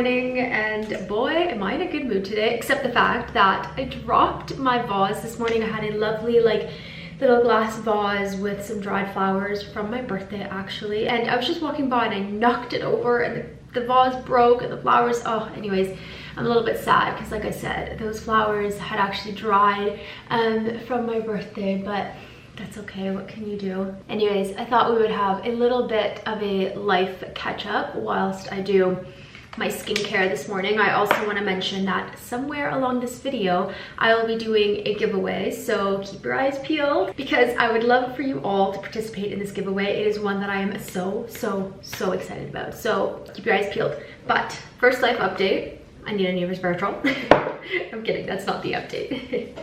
morning, and boy, am I in a good mood today, except the fact that I dropped my vase this morning. I had a lovely like little glass vase with some dried flowers from my birthday actually, and I was just walking by and I knocked it over and the vase broke and the flowers, oh, anyways, I'm a little bit sad because like I said, those flowers had actually dried from my birthday, but that's okay, what can you do? Anyways, I thought we would have a little bit of a life catch up whilst I do my skincare this morning. I also want to mention that somewhere along this video, I will be doing a giveaway, so keep your eyes peeled because I would love for you all to participate in this giveaway. It is one that I am so excited about, so keep your eyes peeled. But first life update, I need a new resveratrol. I'm kidding, that's not the update.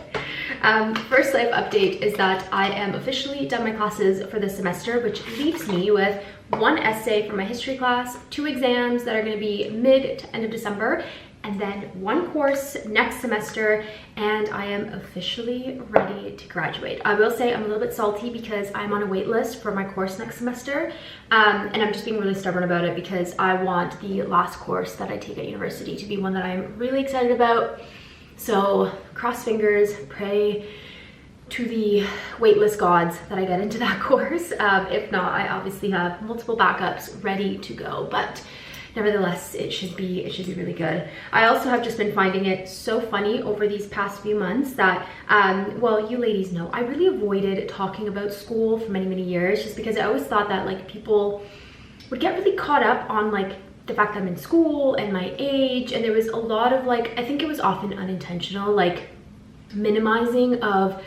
First life update is that I am officially done my classes for this semester, which leaves me with one essay for my history class, 2 exams that are going to be mid to end of December, and then 1 course next semester, and I am officially ready to graduate. I will say I'm a little bit salty because I'm on a wait list for my course next semester, and I'm just being really stubborn about it because I want the last course that I take at university to be one that I'm really excited about. So cross fingers, pray to the waitlist gods that I get into that course. If not, I obviously have multiple backups ready to go, but nevertheless, it should be really good. I also have just been finding it so funny over these past few months that, well, you ladies know, I really avoided talking about school for many years just because I always thought that like people would get really caught up on like the fact that I'm in school and my age, and there was a lot of like, I think it was often unintentional, like minimizing of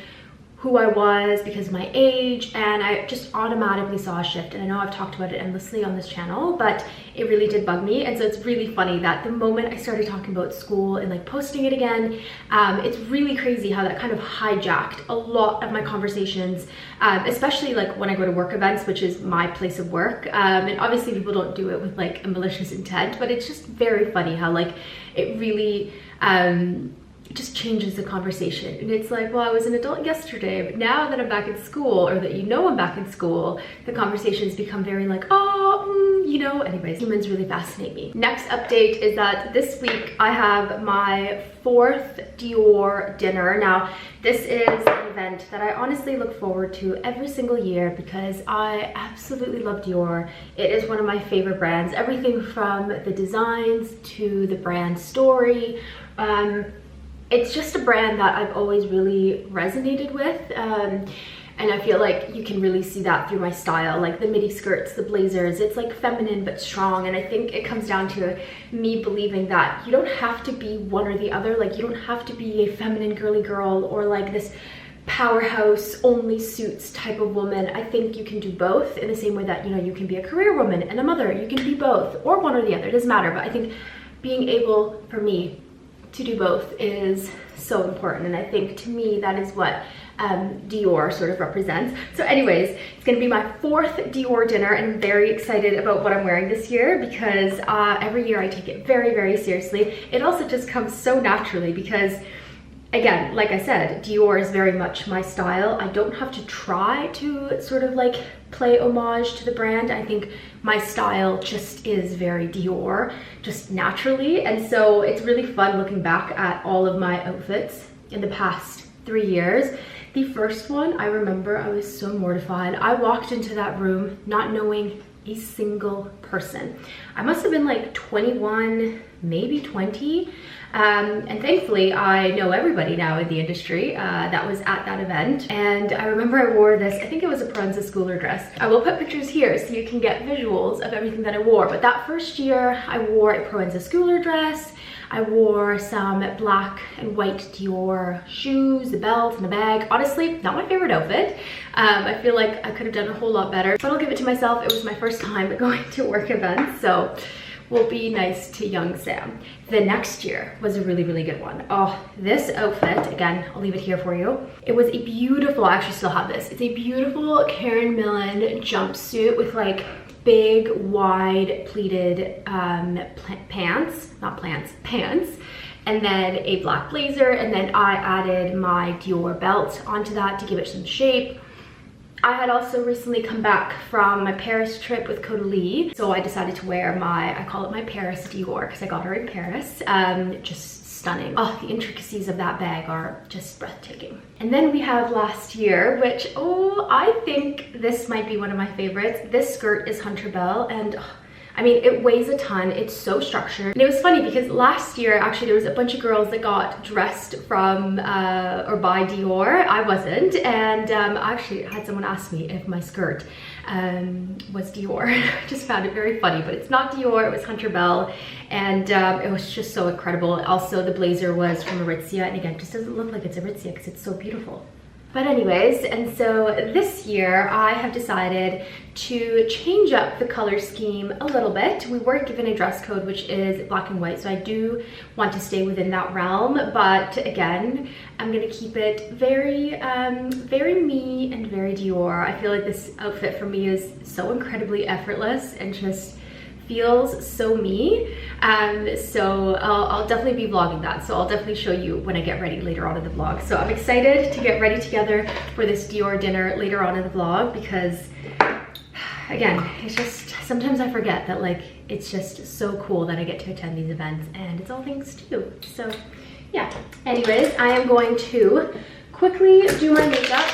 who I was because of my age, and I just automatically saw a shift. And I know I've talked about it endlessly on this channel, but it really did bug me. And so it's really funny that the moment I started talking about school and like posting it again, it's really crazy how that kind of hijacked a lot of my conversations, especially like when I go to work events, which is my place of work. And obviously people don't do it with like a malicious intent, but it's just very funny how like it really it just changes the conversation. And it's like, well, I was an adult yesterday, but now that I'm back in school, or that you know I'm back in school, the conversations become very like, oh, you know, anyways, humans really fascinate me. Next update is that this week I have my 4th Dior dinner. Now, this is an event that I honestly look forward to every single year because I absolutely love Dior. It is one of my favorite brands, everything from the designs to the brand story. It's just a brand that I've always really resonated with, and I feel like you can really see that through my style, like the midi skirts, the blazers. It's like feminine but strong, and I think it comes down to me believing that you don't have to be one or the other. Like, you don't have to be a feminine girly girl or like this powerhouse only suits type of woman. I think you can do both in the same way that, you know, you can be a career woman and a mother. You can be both, or one or the other, it doesn't matter. But I think being able, for me, to do both is so important, and I think to me that is what Dior sort of represents. So anyways, it's gonna be my 4th Dior dinner, and I'm very excited about what I'm wearing this year because every year I take it very seriously. It also just comes so naturally because, again, like I said, Dior is very much my style. I don't have to try to sort of like play homage to the brand. I think my style just is very Dior, just naturally. And so it's really fun looking back at all of my outfits in the past 3 years. The first one, I remember I was so mortified. I walked into that room not knowing a single person. I must have been like 21, maybe 20. And thankfully I know everybody now in the industry that was at that event. And I remember I wore this, I think it was a Provenza schooler dress. I will put pictures here so you can get visuals of everything that I wore. But that first year I wore a Provenza schooler dress. I wore some black and white Dior shoes, the belt and the bag. Honestly, not my favorite outfit. I feel like I could have done a whole lot better, but I'll give it to myself. It was my first time going to work events, so will be nice to young Sam. The next year was a really good one. Oh, this outfit, again, I'll leave it here for you. It was a beautiful, I actually still have this. It's a beautiful Karen Millen jumpsuit with like big, wide, pleated pants, and then a black blazer, and then I added my Dior belt onto that to give it some shape. I had also recently come back from my Paris trip with CAUDALÍE, so I decided to wear my, I call it my Paris Dior because I got her in Paris. Just stunning. Oh, the intricacies of that bag are just breathtaking. And then we have last year, which, oh, I think this might be one of my favorites. This skirt is Hunter Bell, and I mean, it weighs a ton. It's so structured. And it was funny because last year, actually, there was a bunch of girls that got dressed from or by Dior. I wasn't. And I actually had someone ask me if my skirt was Dior. I just found it very funny, but it's not Dior. It was Hunter Bell. And it was just so incredible. Also, the blazer was from Aritzia. And again, it just doesn't look like it's Aritzia because it's so beautiful. But anyways, and so this year I have decided to change up the color scheme a little bit. We were given a dress code which is black and white, so I do want to stay within that realm, but again, I'm gonna keep it very, very me and very Dior. I feel like this outfit for me is so incredibly effortless and just feels so me. So I'll definitely be vlogging that, so I'll definitely show you when I get ready later on in the vlog. So I'm excited to get ready together for this Dior dinner later on in the vlog because again, it's just sometimes I forget that like it's just so cool that I get to attend these events, and it's all thanks to you. So yeah, anyways, I am going to quickly do my makeup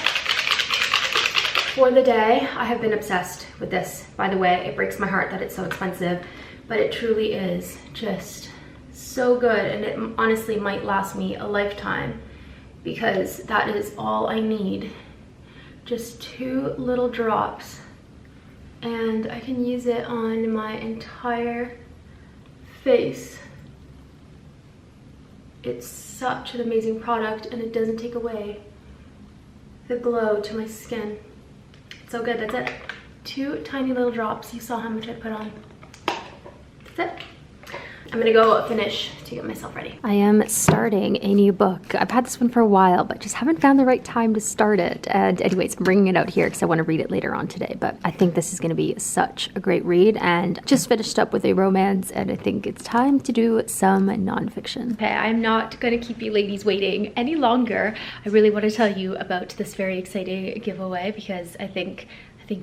for the day. I have been obsessed with this, by the way. It breaks my heart that it's so expensive, but it truly is just so good, and it honestly might last me a lifetime because that is all I need. Just 2 little drops, and I can use it on my entire face. It's such an amazing product, and it doesn't take away the glow to my skin. So good. That's it. 2 tiny little drops. You saw how much I put on. That's it. I'm gonna go finish to get myself ready. I am starting a new book. I've had this one for a while, but just haven't found the right time to start it. And anyways, I'm bringing it out here because I want to read it later on today. But I think this is gonna be such a great read, and just finished up with a romance, and I think it's time to do some nonfiction. Okay, I'm not gonna keep you ladies waiting any longer. I really want to tell you about this very exciting giveaway because I think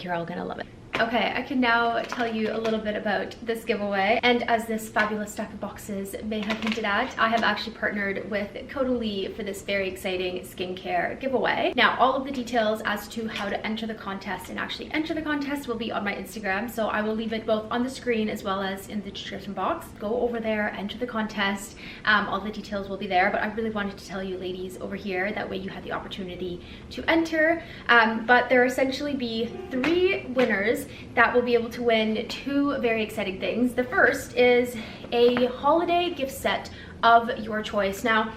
you're all gonna love it. Okay, I can now tell you a little bit about this giveaway, and as this fabulous stack of boxes may have hinted at, I have actually partnered with CAUDALÍE for this very exciting skincare giveaway. Now, all of the details as to how to enter the contest and actually enter the contest will be on my Instagram, so I will leave it both on the screen as well as in the description box. Go over there, enter the contest, all the details will be there, but I really wanted to tell you ladies over here, that way you had the opportunity to enter. But there will essentially be 3 winners that will be able to win 2 very exciting things. The first is a holiday gift set of your choice. Now,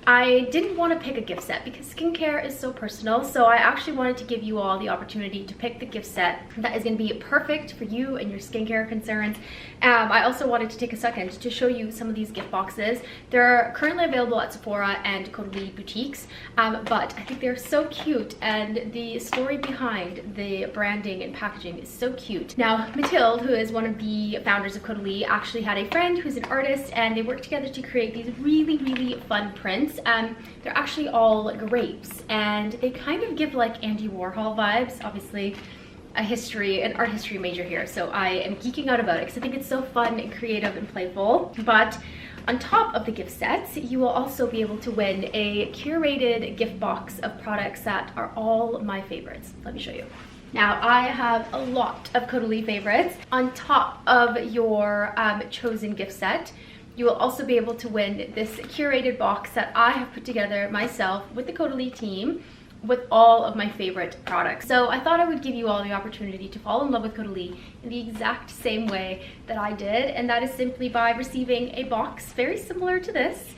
I didn't want to pick a gift set because skincare is so personal, so I actually wanted to give you all the opportunity to pick the gift set that is going to be perfect for you and your skincare concerns. I also wanted to take a second to show you some of these gift boxes. They're currently available at Sephora and CAUDALÍE boutiques, but I think they're so cute, and the story behind the branding and packaging is so cute. Now, Mathilde, who is one of the founders of CAUDALÍE, actually had a friend who's an artist, and they worked together to create these really, really fun prints. They're actually all grapes, and they kind of give like Andy Warhol vibes. Obviously, an art history major here, so I am geeking out about it because I think it's so fun and creative and playful. But on top of the gift sets, you will also be able to win a curated gift box of products that are all my favorites. Let me show you. Now, I have a lot of CAUDALÍE favorites. On top of your chosen gift set, you will also be able to win this curated box that I have put together myself with the CAUDALÍE team with all of my favorite products. So I thought I would give you all the opportunity to fall in love with CAUDALÍE in the exact same way that I did, and that is simply by receiving a box very similar to this,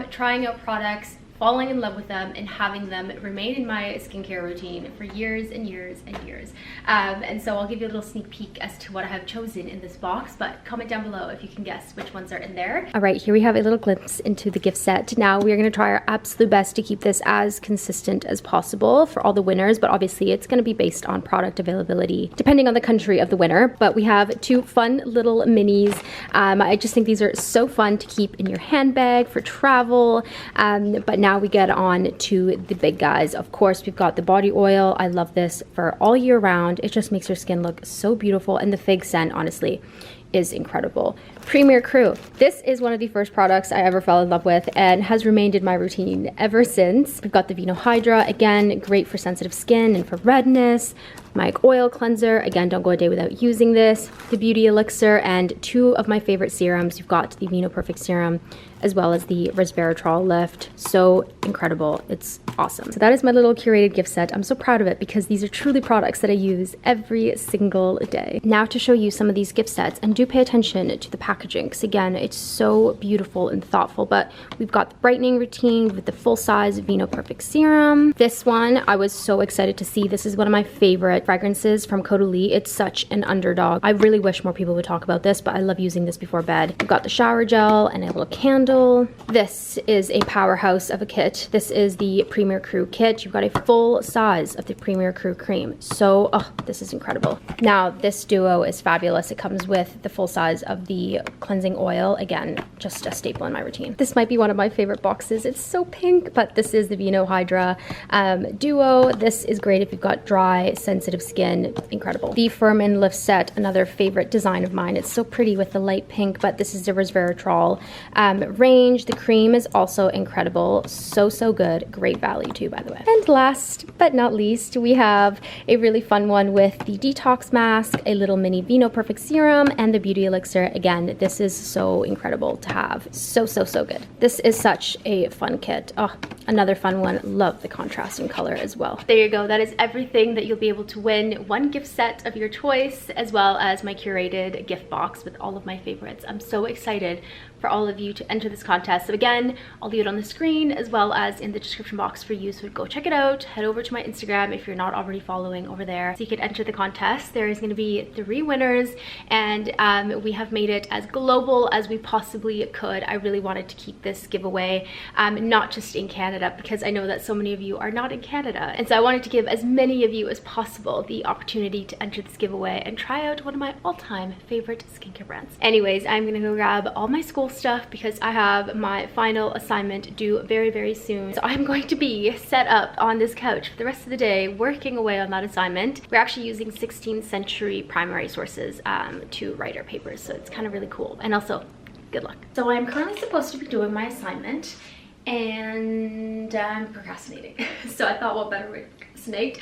trying out products, falling in love with them, and having them remain in my skincare routine for years and years and years. And so I'll give you a little sneak peek as to what I have chosen in this box, but comment down below if you can guess which ones are in there. All right, here we have a little glimpse into the gift set. Now we are going to try our absolute best to keep this as consistent as possible for all the winners, but obviously it's going to be based on product availability depending on the country of the winner. But we have 2 fun little minis. I just think these are so fun to keep in your handbag for travel, but now we get on to the big guys. Of course, we've got the body oil. I love this for all year round. It just makes your skin look so beautiful, and the fig scent, honestly, is incredible. Premier Crew. This is one of the first products I ever fell in love with and has remained in my routine ever since. We've got the Vino Hydra, again, great for sensitive skin and for redness. My oil cleanser, again, don't go a day without using this. The Beauty Elixir, and two of my favorite serums. You've got the Vino Perfect Serum as well as the Resveratrol Lift. So incredible, it's awesome. So that is my little curated gift set. I'm so proud of it because these are truly products that I use every single day. Now to show you some of these gift sets, and do pay attention to the packaging because again, it's so beautiful and thoughtful. But we've got the brightening routine with the full size Vino Perfect Serum. This one, I was so excited to see. This is one of my favorite fragrances from CAUDALÍE. It's such an underdog. I really wish more people would talk about this, but I love using this before bed. We've got the shower gel and a little candle. This is a powerhouse of a kit. This is the Premier Crew kit. You've got a full size of the Premier Crew cream. So, oh, this is incredible. Now, this duo is fabulous. It comes with the full size of the cleansing oil. Again, just a staple in my routine. This might be one of my favorite boxes. It's so pink, but this is the Vino Hydra duo. This is great if you've got dry, sensitive skin. Incredible. The Firm and Lift set, another favorite design of mine. It's so pretty with the light pink, but this is the Resveratrol range. The cream is also incredible. So good. Great value too, by the way. And last but not least, we have a really fun one with the detox mask, a little mini Vino Perfect Serum, and the Beauty Elixir. Again, this is so incredible to have. So good. This is such a fun kit. Oh, another fun one. Love the contrast in color as well. There you go. That is everything that you'll be able to win. One gift set of your choice, as well as my curated gift box with all of my favorites. I'm so excited for all of you to enter this contest. So again, I'll leave it on the screen as well as in the description box for you. So go check it out. Head over to my Instagram if you're not already following over there, so you can enter the contest. There is going to be 3 winners, and we have made it as global as we possibly could. I really wanted to keep this giveaway not just in Canada, because I know that so many of you are not in Canada, and so I wanted to give as many of you as possible the opportunity to enter this giveaway and try out one of my all-time favorite skincare brands. Anyways, I'm gonna go grab all my school stuff because I have my final assignment due very soon. So I'm going to be set up on this couch for the rest of the day working away on that assignment. We're actually using 16th century primary sources to write our papers, so it's kind of really cool. And also, good luck. So I'm currently supposed to be doing my assignment and I'm procrastinating. So I thought, what better way to procrastinate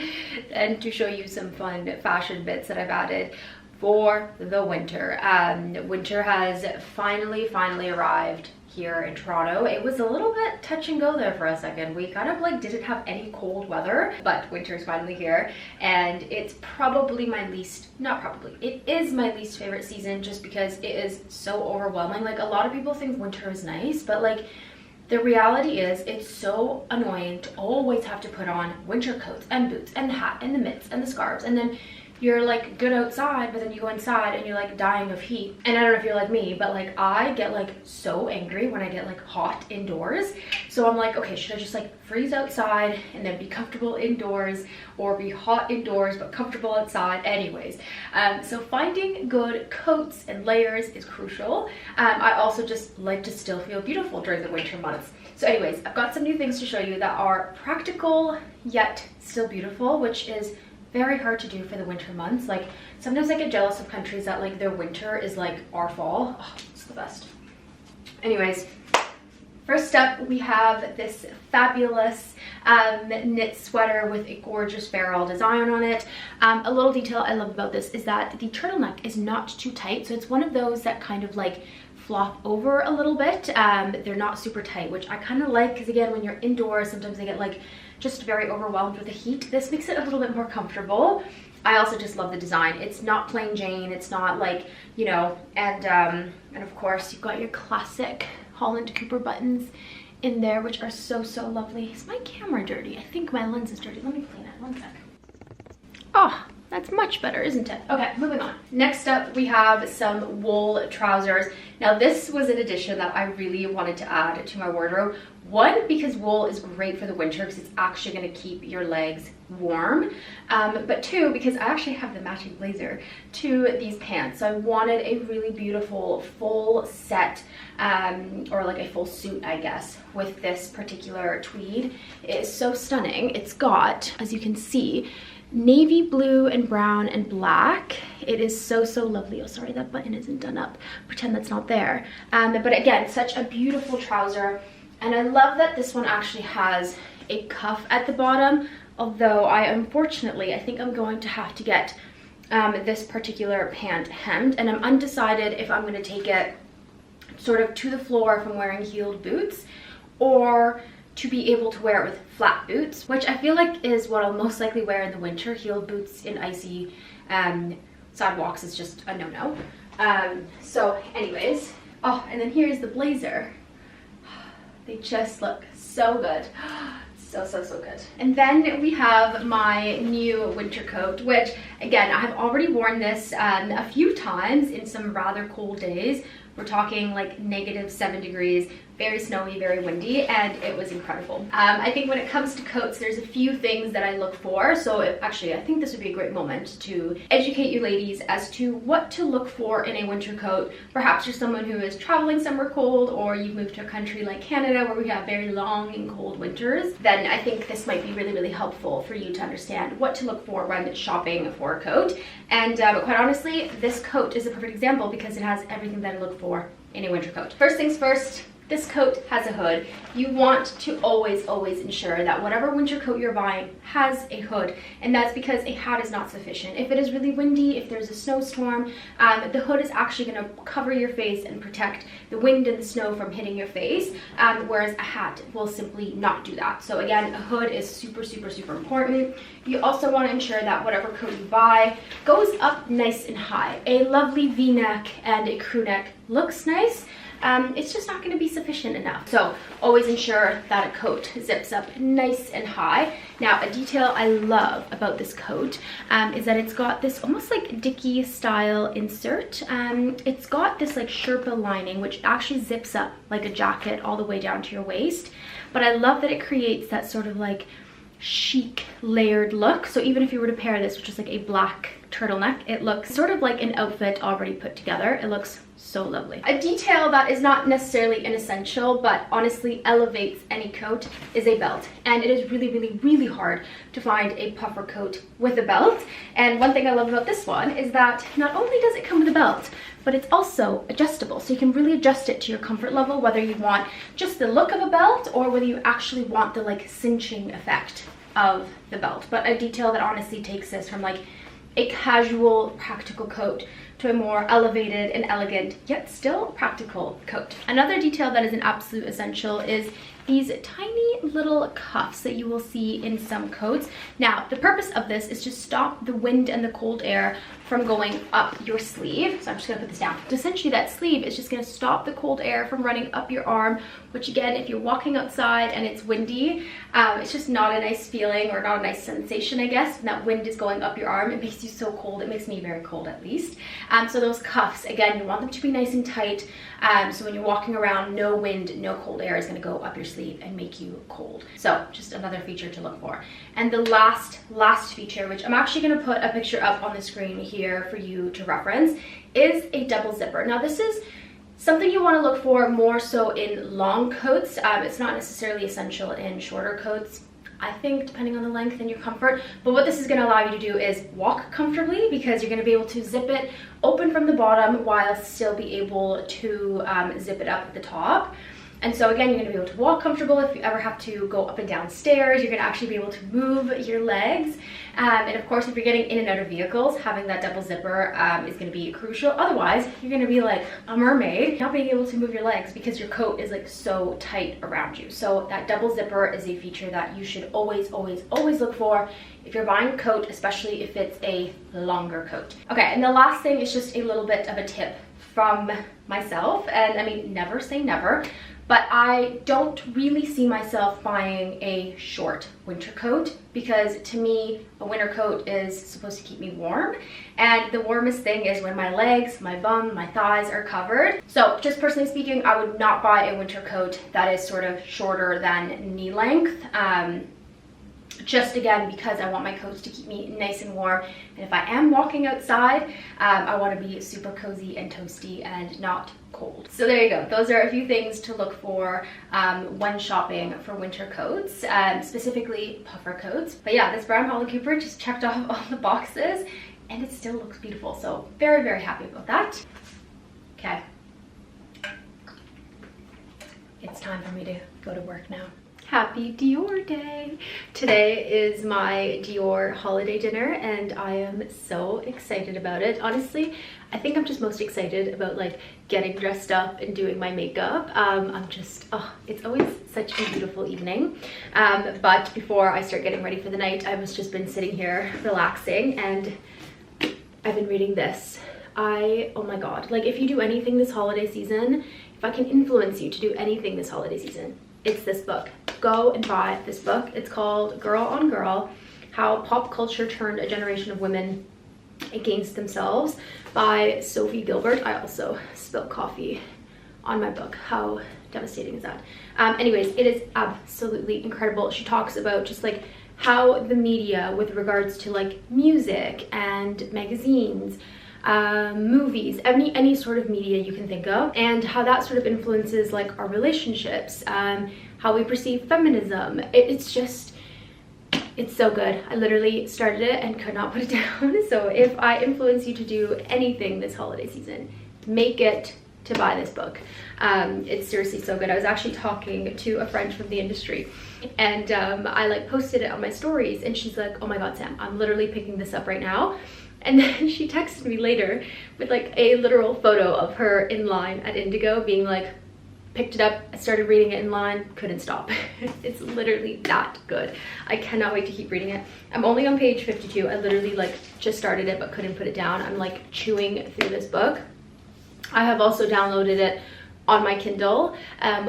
than to show you some fun fashion bits that I've added for the winter. Winter has finally arrived here in Toronto. It was a little bit touch and go there for a second. We kind of like didn't have any cold weather, but winter's finally here, and it's probably my least, not probably, it is my least favorite season just because it is so overwhelming. Like, a lot of people think winter is nice, but like, the reality is it's so annoying to always have to put on winter coats and boots and the hat and the mitts and the scarves, and then you're like good outside, but then you go inside and you're like dying of heat. And I don't know if you're like me, but like I get like so angry when I get like hot indoors. So I'm like, okay, should I just like freeze outside and then be comfortable indoors, or be hot indoors but comfortable outside? Anyways, so finding good coats and layers is crucial. I also just like to still feel beautiful during the winter months. So anyways, I've got some new things to show you that are practical yet still beautiful, which is very hard to do for the winter months. Like, sometimes I get jealous of countries that like their winter is like our fall. Oh, it's the best. Anyways, first up we have this fabulous knit sweater with a gorgeous barrel design on it. A little detail I love about this is that the turtleneck is not too tight, so it's one of those that kind of like flop over a little bit. They're not super tight, which I kind of like, because again, when you're indoors, sometimes they get like just very overwhelmed with the heat. This makes it a little bit more comfortable. I also just love the design. It's not plain Jane, it's not like, you know, and of course you've got your classic Holland Cooper buttons in there, which are so lovely. Is my camera dirty? I think my lens is dirty. Let me clean it, one sec. Oh, That's much better, isn't it? Okay, moving on. Next up, we have some wool trousers. Now this was an addition that I really wanted to add to my wardrobe. One, because wool is great for the winter because it's actually going to keep your legs warm. But two, because I actually have the matching blazer to these pants. So I wanted a really beautiful full set, or like a full suit, I guess, with this particular tweed. It is so stunning. It's got, as you can see, navy blue and brown and black. It is so lovely. Oh, sorry, that button isn't done up. Pretend that's not there. But again, such a beautiful trouser. And I love that this one actually has a cuff at the bottom, although unfortunately, I think I'm going to have to get this particular pant hemmed, and I'm undecided if I'm going to take it sort of to the floor if I'm wearing heeled boots, or to be able to wear it with flat boots, which I feel like is what I'll most likely wear in the winter. Heeled boots in icy sidewalks is just a no-no. So anyways, oh, and then here's the blazer. They just look so good. So good. And then we have my new winter coat, which again, I have already worn this a few times in some rather cold days. We're talking like -7 degrees, very snowy, very windy, and it was incredible. I think when it comes to coats, there's a few things that I look for. So actually, I think this would be a great moment to educate you ladies as to what to look for in a winter coat. Perhaps you're someone who is traveling somewhere cold, or you've moved to a country like Canada where we have very long and cold winters. Then I think this might be really helpful for you to understand what to look for when shopping for a coat. And quite honestly, this coat is a perfect example because it has everything that I look for in a winter coat. First things first, this coat has a hood. You want to always ensure that whatever winter coat you're buying has a hood, and that's because a hat is not sufficient. If it is really windy, if there's a snowstorm, the hood is actually going to cover your face and protect the wind and the snow from hitting your face, whereas a hat will simply not do that. So again, a hood is super important. You also want to ensure that whatever coat you buy goes up nice and high. A lovely V-neck and a crew neck looks nice. It's just not going to be sufficient enough. So always ensure that a coat zips up nice and high. Now, a detail I love about this coat is that it's got this almost like Dickie style insert. It's got this like Sherpa lining, which actually zips up like a jacket all the way down to your waist. But I love that it creates that sort of like chic layered look. So even if you were to pair this with just like a black turtleneck, it looks sort of like an outfit already put together. It looks so lovely. A detail that is not necessarily an essential, but honestly elevates any coat, is a belt. And it is really hard to find a puffer coat with a belt. And one thing I love about this one is that not only does it come with a belt, but it's also adjustable. So you can really adjust it to your comfort level, whether you want just the look of a belt or whether you actually want the like cinching effect of the belt. But a detail that honestly takes this from like a casual, practical coat to a more elevated and elegant, yet still practical coat. Another detail that is an absolute essential is these tiny little cuffs that you will see in some coats. Now, the purpose of this is to stop the wind and the cold air from going up your sleeve. So I'm just gonna put this down. Essentially, that sleeve is just gonna stop the cold air from running up your arm, which again, if you're walking outside and it's windy, it's just not a nice feeling or not a nice sensation, I guess, when that wind is going up your arm. It makes you so cold. It makes me very cold, at least. So those cuffs, again, you want them to be nice and tight. So when you're walking around, no wind, no cold air is gonna go up your sleeve and make you cold. So just another feature to look for. And the last feature, which I'm actually gonna put a picture up on the screen here for you to reference, is a double zipper. Now this is something you want to look for more so in long coats. It's not necessarily essential in shorter coats, I think, depending on the length and your comfort. But what this is going to allow you to do is walk comfortably, because you're going to be able to zip it open from the bottom while still be able to zip it up at the top. And so again, you're going to be able to walk comfortable. If you ever have to go up and down stairs, you're going to actually be able to move your legs. And of course, if you're getting in and out of vehicles, having that double zipper is going to be crucial. Otherwise, you're going to be like a mermaid, not being able to move your legs because your coat is like so tight around you. So that double zipper is a feature that you should always look for if you're buying a coat, especially if it's a longer coat. Okay, and the last thing is just a little bit of a tip from myself. And I mean, never say never, But I don't really see myself buying a short winter coat, because to me, a winter coat is supposed to keep me warm. And the warmest thing is when my legs, my bum, my thighs are covered. So just personally speaking, I would not buy a winter coat that is sort of shorter than knee length. Just again, because I want my coats to keep me nice and warm. And if I am walking outside, I want to be super cozy and toasty and not cold. So there you go. Those are a few things to look for when shopping for winter coats, specifically puffer coats. But yeah, this brown Holland Cooper just checked off all the boxes and it still looks beautiful. So very, very happy about that. Okay. It's time for me to go to work now. Happy Dior day! Today is my Dior holiday dinner and I am so excited about it. Honestly, I think I'm just most excited about like getting dressed up and doing my makeup. I'm just, oh, it's always such a beautiful evening. But before I start getting ready for the night, I've just been sitting here relaxing and I've been reading this. Oh my God, like if you do anything this holiday season, if I can influence you to do anything this holiday season, it's this book. Go and buy this book. It's called Girl on Girl: How Pop Culture Turned a Generation of Women Against Themselves by Sophie Gilbert. I also spilled coffee on my book. How devastating is that? Anyways, it is absolutely incredible. She talks about just like how the media with regards to like music and magazines, movies, any sort of media you can think of, and how that sort of influences like our relationships, how we perceive feminism. It's so good. I literally started it and could not put it down. So if I influence you to do anything this holiday season, make it to buy this book. It's seriously so good. I was actually talking to a friend from the industry and I like posted it on my stories and she's like, oh my God, Sam, I'm literally picking this up right now. And then she texted me later with like a literal photo of her in line at Indigo being like, picked it up, I started reading it in line, couldn't stop. It's literally that good. I cannot wait to keep reading it. I'm only on page 52. I literally like just started it but couldn't put it down. I'm like chewing through this book. I have also downloaded it on my Kindle,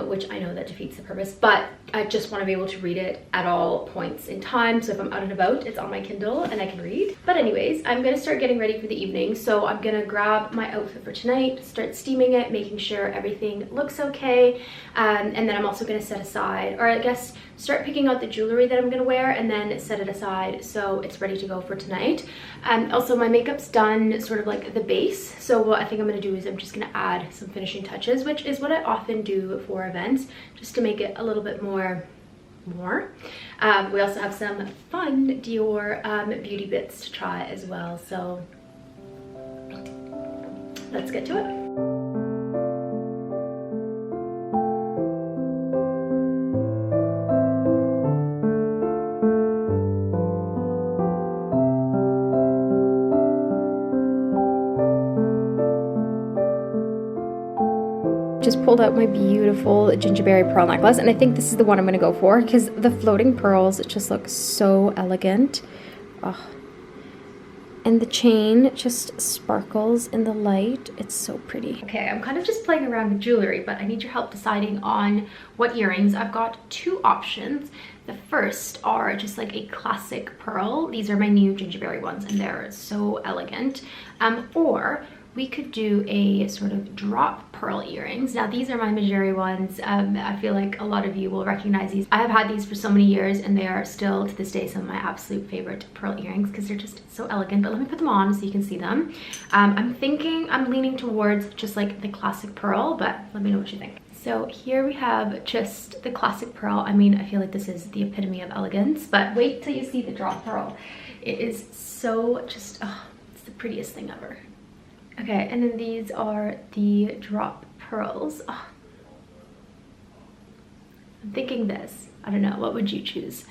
which I know that defeats the purpose, but I just want to be able to read it at all points in time. So if I'm out and about, it's on my Kindle and I can read. But anyways, I'm going to start getting ready for the evening. So I'm going to grab my outfit for tonight, start steaming it, making sure everything looks okay. And then I'm also going to set aside, or I guess start picking out the jewelry that I'm going to wear and then set it aside so it's ready to go for tonight. Also my makeup's done, sort of like the base. So what I think I'm going to do is I'm just going to add some finishing touches, which is what I often do for events, just to make it a little bit more. We also have some fun Dior beauty bits to try as well. So let's get to it. Just pulled out my beautiful gingerberry pearl necklace and I think this is the one I'm going to go for because the floating pearls just look so elegant. Oh. And the chain just sparkles in the light. It's so pretty. Okay, I'm kind of just playing around with jewelry, but I need your help deciding on what earrings. I've got two options. The first are just like a classic pearl. These are my new gingerberry ones and they're so elegant. Or we could do a sort of drop pearl earrings. Now these are my Majeri ones. I feel like a lot of you will recognize these. I have had these for so many years and they are still to this day some of my absolute favorite pearl earrings because they're just so elegant. But let me put them on so you can see them. I'm leaning towards just like the classic pearl, but let me know what you think. So here we have just the classic pearl. I mean, I feel like this is the epitome of elegance, but wait till you see the drop pearl. It is so just, oh, it's the prettiest thing ever. Okay, and then these are the drop pearls. Oh. I'm thinking this. I don't know, what would you choose?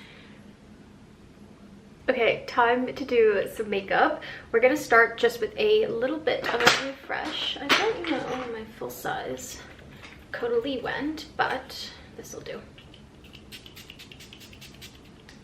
Okay, time to do some makeup. We're gonna start just with a little bit of a refresh. I don't know where my full size Caudalie went, but this will do.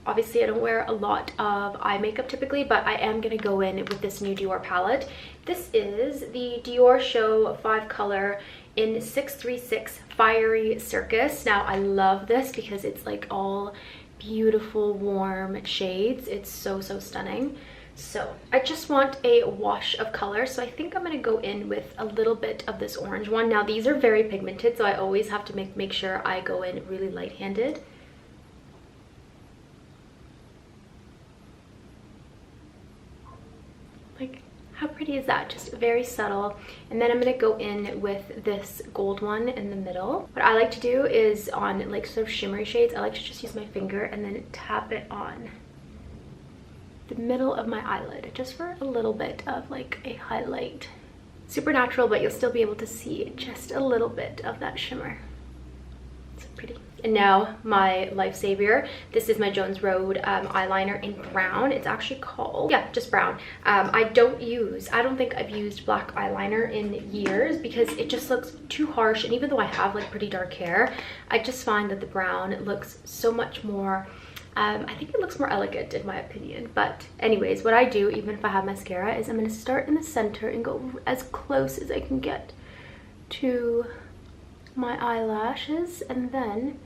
Obviously, I don't wear a lot of eye makeup typically, but I am gonna go in with this new Dior palette. This is the Dior Show 5 color in 636 Fiery Circus. Now I love this because it's like all beautiful warm shades. It's so stunning. So I just want a wash of color, so I think I'm going to go in with a little bit of this orange one. Now these are very pigmented, so I always have to make sure I go in really light-handed. Like, how pretty is that? Just very subtle. And then I'm going to go in with this gold one in the middle. What I like to do is on like sort of shimmery shades, I like to just use my finger and then tap it on the middle of my eyelid, just for a little bit of like a highlight. Super natural, but you'll still be able to see just a little bit of that shimmer. It's pretty. And now my lifesaver. This is my Jones Road eyeliner in brown. It's actually called, yeah, just brown. I don't think I've used black eyeliner in years because it just looks too harsh. And even though I have like pretty dark hair, I just find that the brown looks so much more, I think it looks more elegant in my opinion. But anyways, what I do, even if I have mascara, is I'm going to start in the center and go as close as I can get to my eyelashes, and then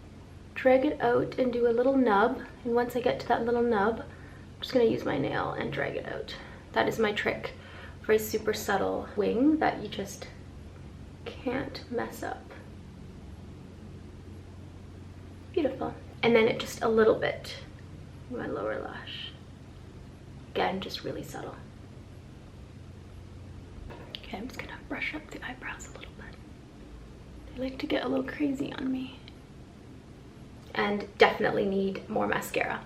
drag it out and do a little nub. And once I get to that little nub, I'm just going to use my nail and drag it out. That is my trick for a super subtle wing that you just can't mess up. Beautiful. And then just a little bit in my lower lash. Again, just really subtle. Okay, I'm just gonna brush up the eyebrows a little bit. They like to get a little crazy on me. And definitely need more mascara.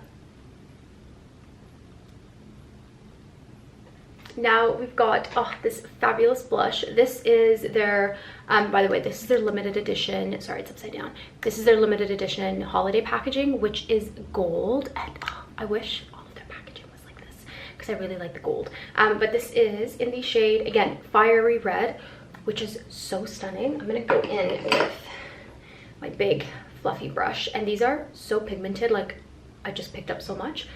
Now we've got, oh, this fabulous blush. This is their, by the way, this is their limited edition, sorry, it's upside down. This is their limited edition holiday packaging, which is gold. And oh, I wish all of their packaging was like this because I really like the gold. But this is in the shade, again, Fiery Red, which is so stunning. I'm gonna go in with my big fluffy brush. And these are so pigmented, like I just picked up so much.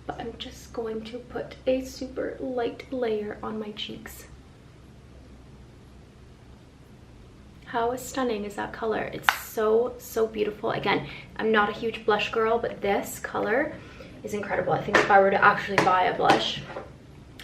But I'm just going to put a super light layer on my cheeks. How stunning is that color? It's so beautiful. Again, I'm not a huge blush girl, but this color is incredible. I think if I were to actually buy a blush,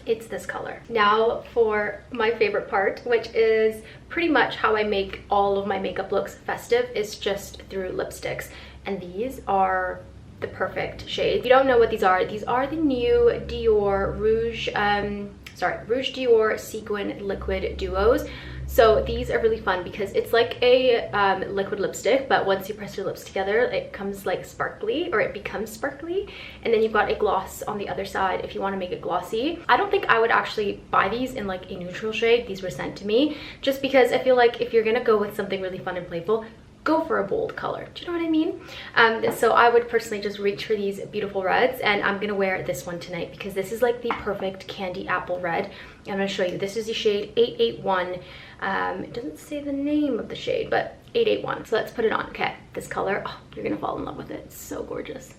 it's this color. Now for my favorite part, which is pretty much how I make all of my makeup looks festive, is just through lipsticks. And these are the perfect shade. If you don't know what these are the new Dior Rouge Dior Sequin Liquid Duos. So these are really fun because it's like a liquid lipstick, but once you press your lips together, it comes like sparkly, or it becomes sparkly. And then you've got a gloss on the other side if you want to make it glossy. I don't think I would actually buy these in like a neutral shade. These were sent to me just because I feel like if you're gonna go with something really fun and playful, go for a bold color. Do you know what I mean? So I would personally just reach for these beautiful reds, and I'm gonna wear this one tonight because this is like the perfect candy apple red. I'm gonna show you. This is the shade 881. It doesn't say the name of the shade, but 881. So let's put it on. Okay, this color, oh, you're gonna fall in love with it. It's so gorgeous.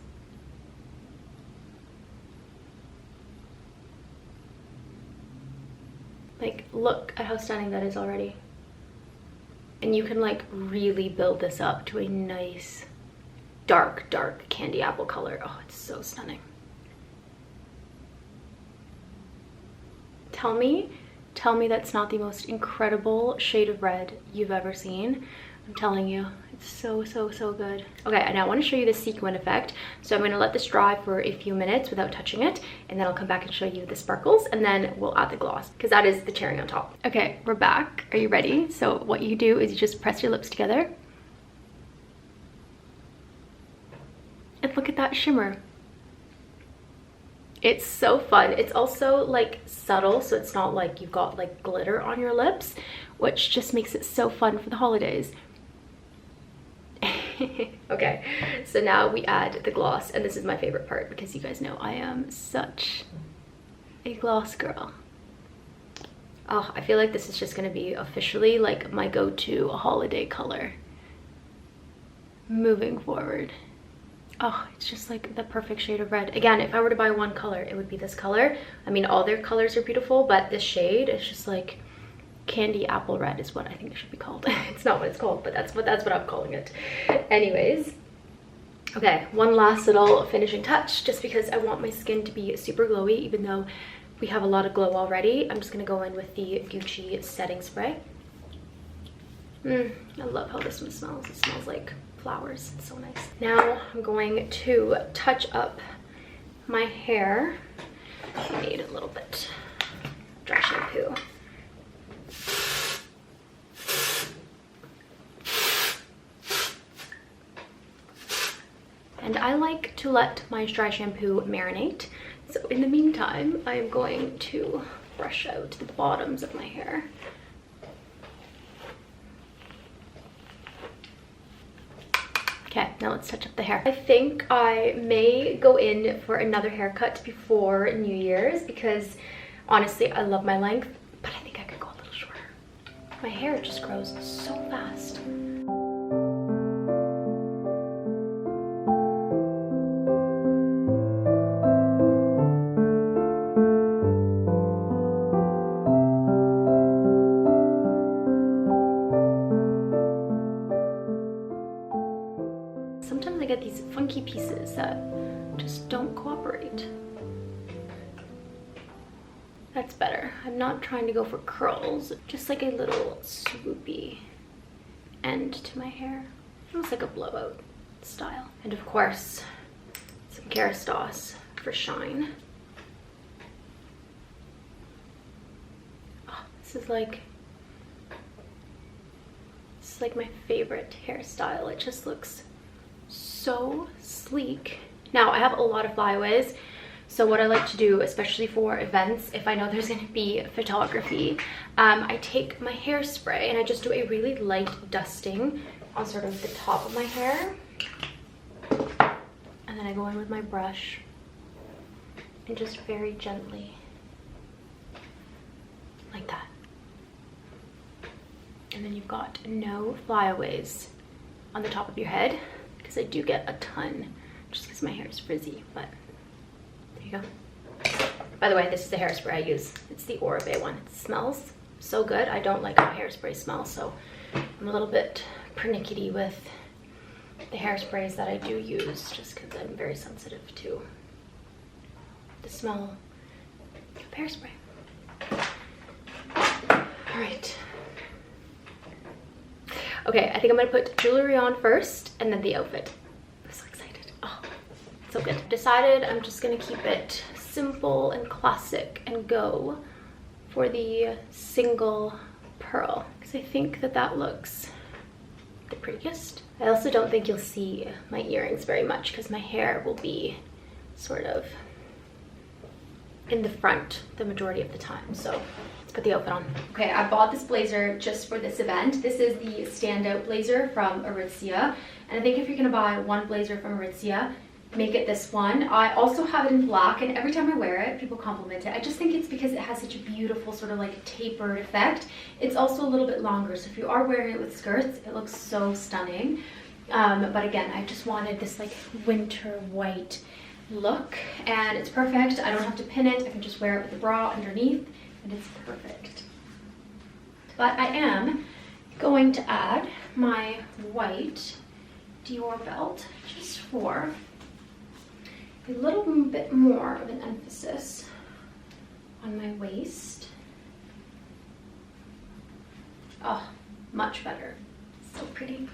Like, look at how stunning that is already. And you can like really build this up to a nice dark candy apple color. Oh, it's so stunning. Tell me that's not the most incredible shade of red you've ever seen. I'm telling you, it's so good. Okay, and I want to show you the sequin effect. So I'm going to let this dry for a few minutes without touching it, and then I'll come back and show you the sparkles, and then we'll add the gloss because that is the cherry on top. Okay, we're back. Are you ready? So what you do is you just press your lips together. And look at that shimmer. It's so fun. It's also like subtle, so it's not like you've got like glitter on your lips, which just makes it so fun for the holidays. Okay, so now we add the gloss, and this is my favorite part because you guys know I am such a gloss girl. Oh, I feel like this is just gonna be officially like my go-to holiday color moving forward. Oh, it's just like the perfect shade of red. Again, if I were to buy one color, it would be this color. I mean, all their colors are beautiful, but this shade is just like candy apple red is what I think it should be called. It's not what it's called, but that's what I'm calling it. Anyways, okay, one last little finishing touch, just because I want my skin to be super glowy, even though we have a lot of glow already. I'm just gonna go in with the Gucci setting spray. I love how this one smells. It smells like flowers. It's so nice. Now I'm going to touch up my hair. I need a little bit of dry shampoo. And I like to let my dry shampoo marinate. So in the meantime, I am going to brush out the bottoms of my hair. Okay, now let's touch up the hair. I think I may go in for another haircut before New Year's because honestly, I love my length, but I think I could go a little shorter. My hair just grows so fast. Sometimes I get these funky pieces that just don't cooperate. That's better. I'm not trying to go for curls, just like a little swoopy end to my hair. Almost like a blowout style. And of course, some Kerastase for shine. Oh, this is like my favorite hairstyle. It just looks so sleek. Now I have a lot of flyaways, so what I like to do, especially for events, if I know there's going to be photography, I take my hairspray and I just do a really light dusting on sort of the top of my hair, and then I go in with my brush and just very gently, like that. And then you've got no flyaways on the top of your head, because I do get a ton just because my hair is frizzy, but there you go. By the way, this is the hairspray I use. It's the Oribe one. It smells so good. I don't like how hairspray smells, so I'm a little bit pernickety with the hairsprays that I do use, just because I'm very sensitive to the smell of hairspray. All right. Okay, I think I'm gonna put jewelry on first and then the outfit. I'm so excited. Oh, so good. Decided I'm just gonna keep it simple and classic and go for the single pearl, because I think that looks the prettiest. I also don't think you'll see my earrings very much because my hair will be sort of in the front the majority of the time. So let's put the outfit on. Okay, I bought this blazer just for this event. This is the standout blazer from Aritzia. And I think if you're gonna buy one blazer from Aritzia, make it this one. I also have it in black, and every time I wear it, people compliment it. I just think it's because it has such a beautiful sort of like tapered effect. It's also a little bit longer, so if you are wearing it with skirts, it looks so stunning. But again, I just wanted this like winter white look, and it's perfect. I don't have to pin it. I can just wear it with a bra underneath, and it's perfect. But I am going to add my white Dior belt just for a little bit more of an emphasis on my waist. Oh, much better. So pretty.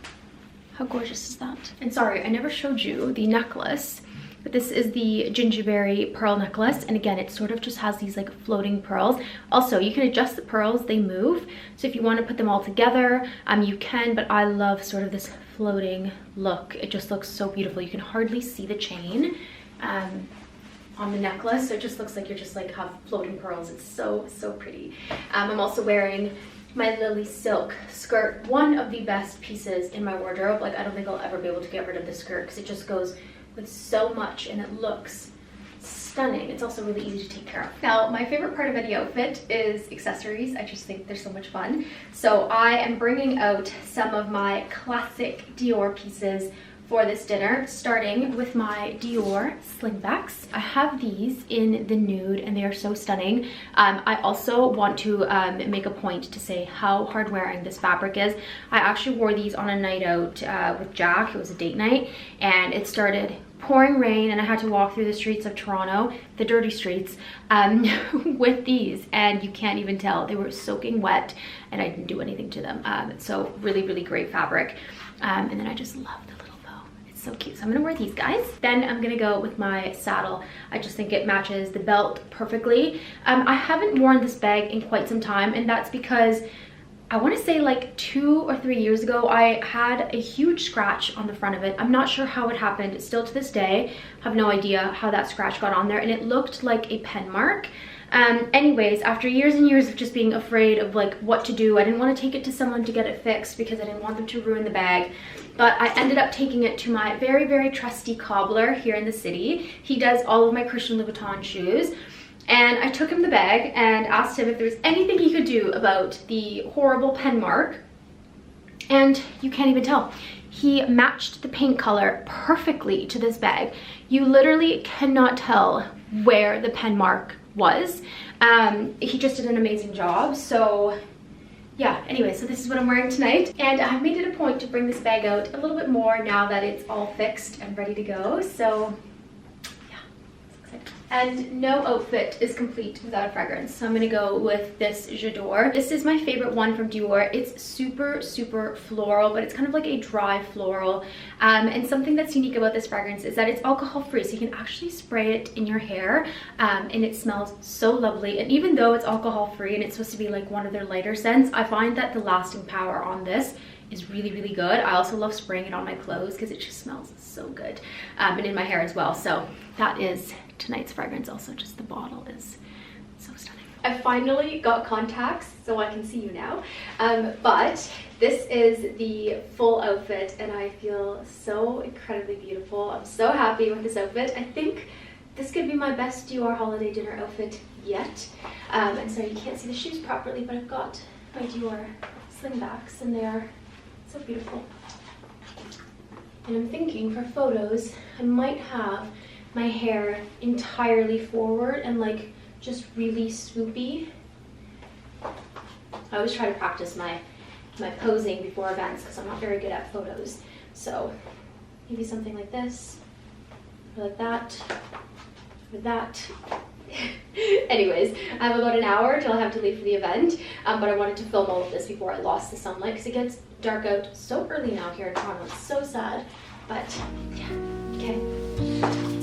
How gorgeous is that? And sorry, I never showed you the necklace, but this is the gingerberry pearl necklace, and again, it sort of just has these like floating pearls. Also, you can adjust the pearls, they move, so if you want to put them all together, you can, but I love sort of this floating look. It just looks so beautiful. You can hardly see the chain on the necklace, so it just looks like you're just like have floating pearls. It's so pretty. I'm also wearing my Lily silk skirt, one of the best pieces in my wardrobe. Like, I don't think I'll ever be able to get rid of this skirt because it just goes with so much and it looks stunning. It's also really easy to take care of. Now, my favorite part of any outfit is accessories. I just think they're so much fun. So I am bringing out some of my classic Dior pieces for this dinner, starting with my Dior slingbacks. I have these in the nude and they are so stunning. I also want to make a point to say how hard wearing this fabric is. I actually wore these on a night out with Jack. It was a date night and it started pouring rain and I had to walk through the streets of Toronto, the dirty streets, with these, and you can't even tell. They were soaking wet and I didn't do anything to them. So really, really great fabric. And then I just love the little bow. It's so cute. So I'm gonna wear these guys. Then I'm gonna go with my saddle. I just think it matches the belt perfectly. I haven't worn this bag in quite some time, and that's because I want to say like 2 or 3 years ago, I had a huge scratch on the front of it. I'm not sure how it happened. Still to this day, have no idea how that scratch got on there, and it looked like a pen mark. Anyways, after years and years of just being afraid of like what to do, I didn't want to take it to someone to get it fixed because I didn't want them to ruin the bag. But I ended up taking it to my very, very trusty cobbler here in the city. He does all of my Christian Louboutin shoes. And I took him the bag and asked him if there was anything he could do about the horrible pen mark. And you can't even tell. He matched the paint color perfectly to this bag. You literally cannot tell where the pen mark was. He just did an amazing job. So yeah, anyway, so this is what I'm wearing tonight. And I've made it a point to bring this bag out a little bit more now that it's all fixed and ready to go. So and no outfit is complete without a fragrance, so I'm gonna go with this J'adore. This is my favorite one from Dior. It's super, super floral, but it's kind of like a dry floral. And something that's unique about this fragrance is that it's alcohol free, so you can actually spray it in your hair, and it smells so lovely. And even though it's alcohol free and it's supposed to be like one of their lighter scents, I find that the lasting power on this is really, really good. I also love spraying it on my clothes because it just smells so good, and in my hair as well. So that is tonight's fragrance. Also, just the bottle is so stunning. I finally got contacts so I can see you now, but this is the full outfit and I feel so incredibly beautiful. I'm so happy with this outfit. I think this could be my best Dior holiday dinner outfit yet. And so you can't see the shoes properly, but I've got my Dior slingbacks and they are so beautiful. And I'm thinking for photos, I might have my hair entirely forward and like just really swoopy. I always try to practice my posing before events because I'm not very good at photos. So maybe something like this, or like that, or that. Anyways, I have about an hour till I have to leave for the event, but I wanted to film all of this before I lost the sunlight because it gets dark out so early now here in Toronto. It's so sad, but yeah, okay.